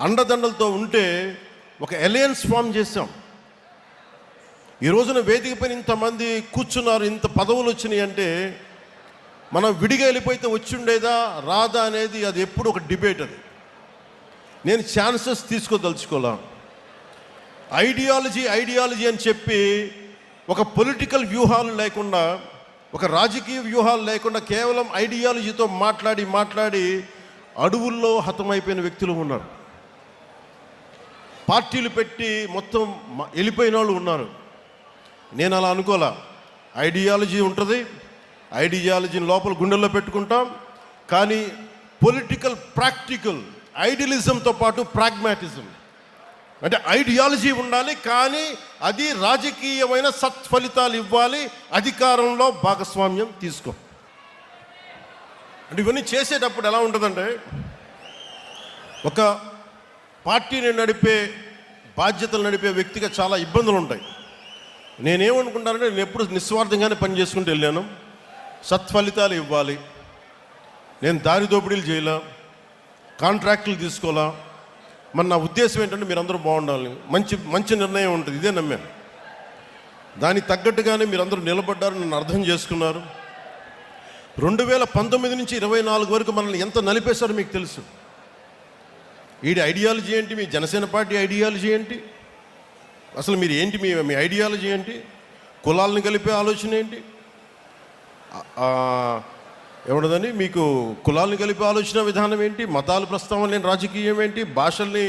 అండదండలతో ఉంటే ఒక అలయన్స్ ఫామ్ చేశాం. ఈ రోజున వేదిక పైన ఇంతమంది కూర్చున్నారు, ఇంత పదవులు వచ్చినాయి అంటే మనం విడిగా వెళ్ళిపోతే వచ్చి ఉండేదా రాదా అనేది అది ఎప్పుడు ఒక డిబేట్. అది నేను ఛాన్సెస్ తీసుకోదలుచుకోలే. ఐడియాలజీ అని చెప్పి ఒక పొలిటికల్ వ్యూహాలు లేకుండా, ఒక రాజకీయ వ్యూహాలు లేకుండా కేవలం ఐడియాలజీతో మాట్లాడి అడవుల్లో హతమైపోయిన వ్యక్తులు ఉన్నారు. పార్టీలు పెట్టి మొత్తం వెళ్ళిపోయిన వాళ్ళు ఉన్నారు. నేను అలా అనుకోలే. ఐడియాలజీ ఉంటుంది, ఐడియాలజీని లోపల గుండెల్లో పెట్టుకుంటాం. కానీ పొలిటికల్ ప్రాక్టికల్ ఐడియలిజంతో పాటు ప్రాగ్మాటిజం అంటే ఐడియాలజీ ఉండాలి, కానీ అది రాజకీయమైన సత్ఫలితాలు ఇవ్వాలి, అధికారంలో భాగస్వామ్యం తీసుకో. అంటే ఇవన్నీ చేసేటప్పుడు ఎలా ఉంటుందంటే, ఒక పార్టీని నడిపే బాధ్యతలు నడిపే వ్యక్తిగా చాలా ఇబ్బందులు ఉంటాయి. నేనేమనుకుంటానంటే, నేను ఎప్పుడు నిస్వార్థంగానే పనిచేసుకుంటూ వెళ్ళాను. సత్ఫలితాలు ఇవ్వాలి, నేను దారి దోపిడీలు చేయలే, కాంట్రాక్టులు తీసుకోవాలా. మరి నా ఉద్దేశం ఏంటంటే మీరందరూ బాగుండాలి, మంచి నిర్ణయం ఉంటుంది, ఇదే నమ్మాను. దానికి తగ్గట్టుగానే మీరందరూ నిలబడ్డారు, నన్ను అర్థం చేసుకున్నారు. 2019 నుంచి 24 వరకు మనల్ని ఎంత నలిపేశారో మీకు తెలుసు. వీడి ఐడియాలజీ ఏంటి, మీ జనసేన పార్టీ ఐడియాలజీ ఏంటి, అసలు మీరు ఏంటి, మీ ఐడియాలజీ ఏంటి, కులాలను కలిపే ఆలోచన ఏంటి, ఏమన్నదని మీకు కులాలను కలిపే ఆలోచన విధానం ఏంటి, మతాలు ప్రస్తావన లేని రాజకీయం ఏంటి, భాషల్ని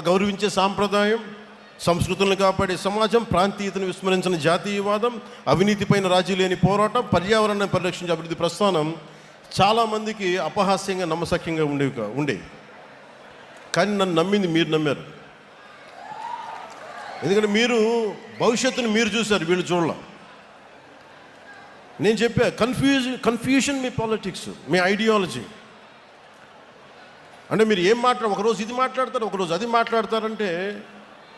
గౌరవించే సాంప్రదాయం, సంస్కృతులను కాపాడే సమాజం, ప్రాంతీయతను విస్మరించిన జాతీయవాదం, అవినీతిపైన రాజీ లేని పోరాటం, పర్యావరణాన్ని పరిరక్షించే అభివృద్ధి ప్రస్థానం చాలామందికి అపహాస్యంగా నమ్మశక్యంగా ఉండే. కానీ నన్ను నమ్మింది మీరు నమ్మారు. ఎందుకంటే మీరు భవిష్యత్తును మీరు చూశారు, వీళ్ళు చూడాల. నేను చెప్పా, కన్ఫ్యూజన్ మీ పాలిటిక్స్, మీ ఐడియాలజీ. అంటే మీరు ఏం ఒకరోజు ఇది మాట్లాడతారు, ఒకరోజు అది మాట్లాడతారంటే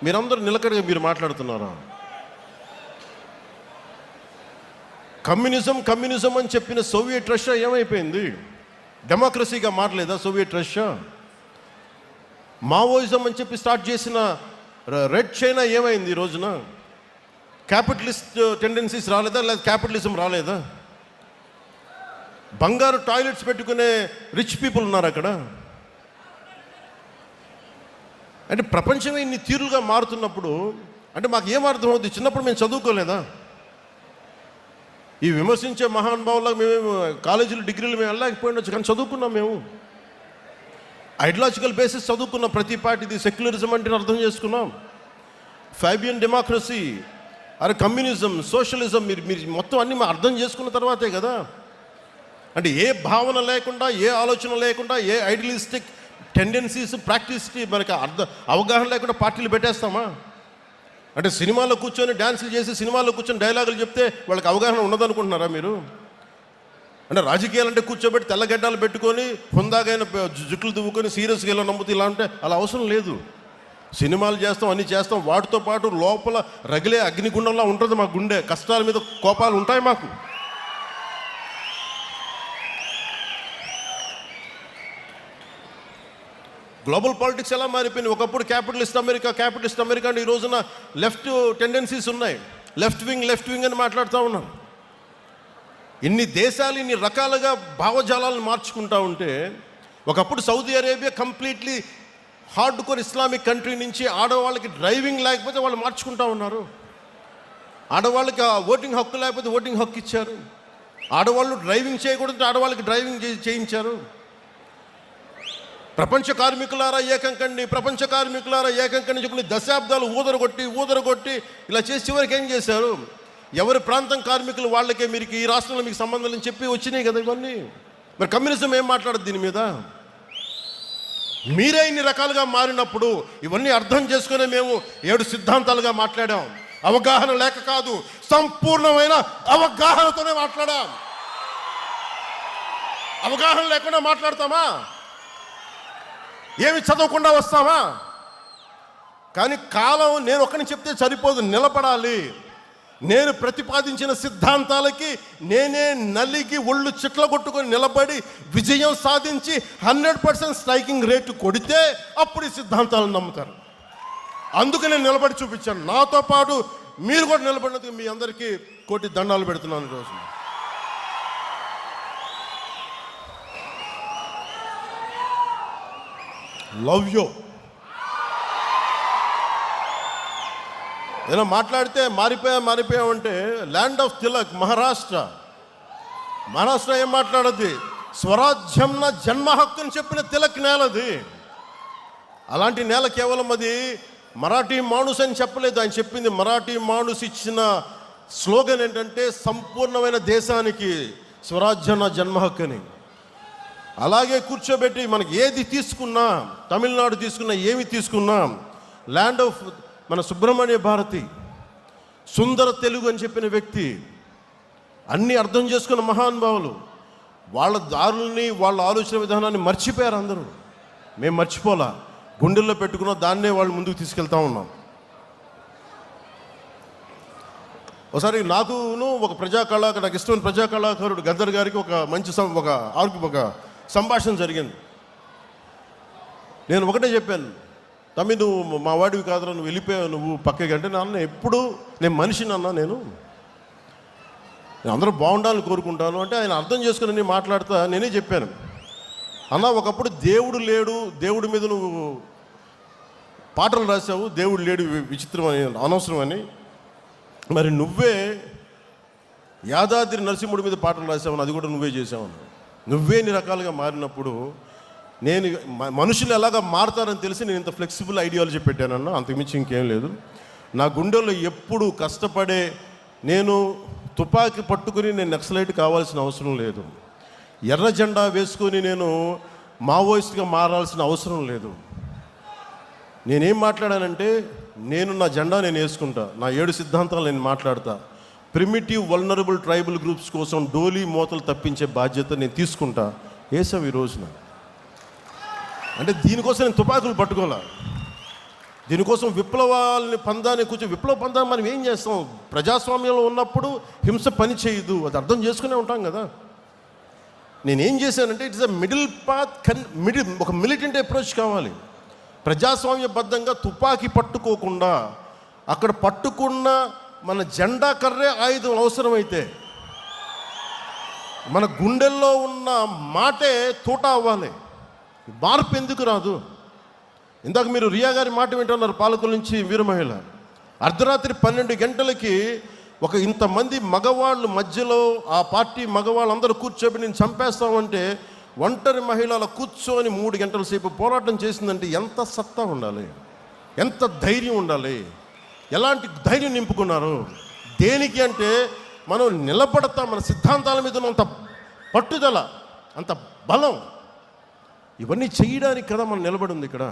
మీరందరూ నిలకడగా మీరు మాట్లాడుతున్నారా? కమ్యూనిజం అని చెప్పిన సోవియట్ రష్యా ఏమైపోయింది? డెమోక్రసీగా మారలేదా సోవియట్ రష్యా? మావోయిజం అని చెప్పి స్టార్ట్ చేసిన రెడ్ చైనా ఏమైంది ఈ రోజున? క్యాపిటలిస్ట్ టెండెన్సీస్ రాలేదా, లేదా క్యాపిటలిజం రాలేదా? బంగారు టాయిలెట్స్ పెట్టుకునే రిచ్ పీపుల్ ఉన్నారు అక్కడ. అంటే ప్రపంచమే ఇన్ని తీరులుగా మారుతున్నప్పుడు అంటే మాకు ఏం అర్థమవుతుంది? చిన్నప్పుడు మేము చదువుకోలేదా? ఈ విమర్శించే మహానుభావులకు మేము కాలేజీలు డిగ్రీలు మేము వెళ్ళలేకపోయినచ్చు, కానీ చదువుకున్నాం. మేము ఐడియాలజికల్ బేసిస్ చదువుకున్నాం. ప్రతి పార్టీది సెక్యులరిజం అంటే అర్థం చేసుకున్నాం. ఫాబియన్ డెమోక్రసీ, అరే కమ్యూనిజం, సోషలిజం, మీరు మొత్తం అన్నీ అర్థం చేసుకున్న తర్వాతే కదా. అంటే ఏ భావన లేకుండా, ఏ ఆలోచన లేకుండా, ఏ ఐడియలిస్టిక్ టెండెన్సీస్ ప్రాక్టీస్కి మనకి అవగాహన లేకుండా పార్టీలు పెట్టేస్తామా? అంటే సినిమాలో కూర్చొని డ్యాన్సులు చేసి, సినిమాలో కూర్చొని డైలాగులు చెప్తే వాళ్ళకి అవగాహన ఉన్నదనుకుంటున్నారా మీరు? అంటే రాజకీయాలు అంటే కూర్చోబెట్టి తెల్లగడ్డలు పెట్టుకొని హుందాగైన జుట్లు దువ్వుకొని సీరియస్గా ఇలా నమ్ముతూ ఇలా అంటే అలా అవసరం లేదు. సినిమాలు చేస్తాం, అన్నీ చేస్తాం, వాటితో పాటు లోపల రగిలే అగ్నిగుండంలా ఉంటుంది మా గుండె. కష్టాల మీద కోపాలు ఉంటాయి మాకు. గ్లోబల్ పాలిటిక్స్ ఎలా మారిపోయింది? ఒకప్పుడు క్యాపిటలిస్ట్ అమెరికా అంటే ఈ రోజున లెఫ్ట్ టెండెన్సీస్ ఉన్నాయి. లెఫ్ట్ వింగ్ అని మాట్లాడుతూ ఉన్నారు. ఇన్ని దేశాలు ఇన్ని రకాలుగా భావజాలాలను మార్చుకుంటూ ఉంటే, ఒకప్పుడు Saudi Arabia completely hard core Islamic country నుంచి ఆడవాళ్ళకి డ్రైవింగ్ లేకపోతే వాళ్ళు మార్చుకుంటూ ఉన్నారు. ఆడవాళ్ళకి ఓటింగ్ హక్కు లేకపోతే ఓటింగ్ హక్కు ఇచ్చారు. ఆడవాళ్ళు డ్రైవింగ్ చేయకూడదు, ఆడవాళ్ళకి డ్రైవింగ్ చేయించారు. ప్రపంచ కార్మికులారా ఏకం కండి చెప్పి దశాబ్దాలు ఊదరగొట్టి ఇలా చేసి చివరికి ఏం చేశారు? ఎవరి ప్రాంతం కార్మికులు వాళ్ళకే మీరు ఈ రాష్ట్రంలో మీకు సంబంధం అని చెప్పి వచ్చినాయి కదా ఇవన్నీ. మరి కమ్యూనిజం ఏం మాట్లాడదు దీని మీద? మీరే ఇన్ని రకాలుగా మారినప్పుడు ఇవన్నీ అర్థం చేసుకునే మేము 7 సిద్ధాంతాలుగా మాట్లాడాం. అవగాహన లేక కాదు, సంపూర్ణమైన అవగాహనతోనే మాట్లాడాం. అవగాహన లేకుండా మాట్లాడతామా? ఏమి చదవకుండా వస్తామా? కానీ కాలం నేను ఒక్కని చెప్తే సరిపోదు, నిలబడాలి. నేను ప్రతిపాదించిన సిద్ధాంతాలకి నేనే నలిగి ఒళ్ళు చిట్ల కొట్టుకొని నిలబడి విజయం సాధించి 100% స్ట్రైకింగ్ రేటు కొడితే అప్పుడు ఈ సిద్ధాంతాలను నమ్ముతారు. అందుకు నేను నిలబడి చూపించాను. నాతో పాటు మీరు కూడా నిలబడినందుకు మీ అందరికీ కోటి దండాలు పెడుతున్నాను ఈరోజు. Love you. ఏదైనా మాట్లాడితే మారిపోయామంటే ల్యాండ్ ఆఫ్ తిలక్ మహారాష్ట్ర ఏం మాట్లాడద్ది? స్వరాజ్యం నా జన్మ హక్కు అని చెప్పిన తిలక్ నేలది. అలాంటి నేల కేవలం అది మరాఠీ మాణుస్ అని చెప్పలేదు. ఆయన చెప్పింది మరాఠీ మాణుస్ ఇచ్చిన స్లోగన్ ఏంటంటే సంపూర్ణమైన దేశానికి స్వరాజ్యం నా జన్మ హక్కు అని. అలాగే కూర్చోబెట్టి మనకి ఏది తీసుకున్నా, తమిళనాడు తీసుకున్నా, ఏమి తీసుకున్నా, ల్యాండ్ ఆఫ్ మన సుబ్రహ్మణ్య భారతి, సుందర తెలుగు అని చెప్పిన వ్యక్తి, అన్నీ అర్థం చేసుకున్న మహానుభావులు, వాళ్ళ దారుల్ని వాళ్ళ ఆలోచన విధానాన్ని మర్చిపోయారు అందరూ. మేము మర్చిపోలా, గుండెల్లో పెట్టుకున్న దాన్నే వాళ్ళు ముందుకు తీసుకెళ్తా ఉన్నాం. ఒకసారి నాకును ఒక నాకు ఇష్టమైన ప్రజా కళాకారుడు గద్దర్ గారికి ఒక మంచి ఒక సంభాషణ జరిగింది. నేను ఒకటే చెప్పాను, తమ్మి నువ్వు మా వాడివి కాదురా, నువ్వు వెళ్ళిపోయావు, నువ్వు పక్కకి అంటే నాన్న ఎప్పుడు నేను మనిషిని అన్నా, నేను అందరూ బాగుండాలని కోరుకుంటాను అంటే ఆయన అర్థం చేసుకుని నేను మాట్లాడుతా నేనే చెప్పాను, అన్న ఒకప్పుడు దేవుడు లేడు, దేవుడి మీద నువ్వు పాటలు రాసావు, దేవుడు లేడు విచిత్రం అని అనవసరం అని, మరి నువ్వే యాదాద్రి నరసింహుడి మీద పాటలు రాసావు, అది కూడా నువ్వే చేసావు. నువ్వే ఇన్ని రకాలుగా మారినప్పుడు నేను మనుషులు ఎలాగ మారుతారని తెలిసి నేను ఇంత ఫ్లెక్సిబుల్ ఐడియాలజీ పెట్టానన్నా, అంతకుమించి ఇంకేం లేదు. నా గుండెల్లో ఎప్పుడు కష్టపడే, నేను తుపాకీ పట్టుకుని నేను నక్సలైట్ కావాల్సిన అవసరం లేదు, ఎర్ర జెండా వేసుకొని నేను మావోయిస్ట్గా మారాల్సిన అవసరం లేదు. నేనేం మాట్లాడానంటే నేను నా జెండా నేను వేసుకుంటా, నా 7 సిద్ధాంతాలు నేను మాట్లాడతా, ప్రిమిటివ్ వల్నరబుల్ ట్రైబల్ గ్రూప్స్ కోసం డోలీ మోతలు తప్పించే బాధ్యత నేను తీసుకుంటా. వేసావు ఈ రోజున అంటే దీనికోసం నేను తుపాకులు పట్టుకోలే, దీనికోసం విప్లవాలని పందాన్ని విప్లవ పందాన్ని మనం ఏం చేస్తాం? ప్రజాస్వామ్యంలో ఉన్నప్పుడు హింస పని చేయదు, అది అర్థం చేసుకునే ఉంటాం కదా. నేనేం చేశానంటే ఇట్స్ అ మిడిల్ పాత్, ఒక మిలిటెంట్ అప్రోచ్ కావాలి. ప్రజాస్వామ్యబద్ధంగా తుపాకీ పట్టుకోకుండా అక్కడ పట్టుకున్న మన జెండా కర్రే ఆయుధం అవసరమైతే మన గుండెల్లో ఉన్న మాటే తూట అవ్వాలి. మార్పు ఎందుకు రాదు? ఇందాక మీరు రియా గారి మాట వింటున్నారు, పాలకుల నుంచి వీర మహిళ. అర్ధరాత్రి 12 గంటలకి ఒక ఇంతమంది మగవాళ్ళు మధ్యలో ఆ పార్టీ మగవాళ్ళందరూ కూర్చోబెట్టి నేను చంపేస్తామంటే ఒంటరి మహిళల కూర్చొని 3 గంటల సేపు పోరాటం చేసిందంటే ఎంత సత్తా ఉండాలి, ఎంత ధైర్యం ఉండాలి, ఎలాంటి ధైర్యం నింపుకున్నారు. దేనికి అంటే మనం నిలబడతాం, మన సిద్ధాంతాల మీద అంత పట్టుదల, అంత బలం, ఇవన్నీ చేయడానికి కదా మనం నిలబడింది ఇక్కడ.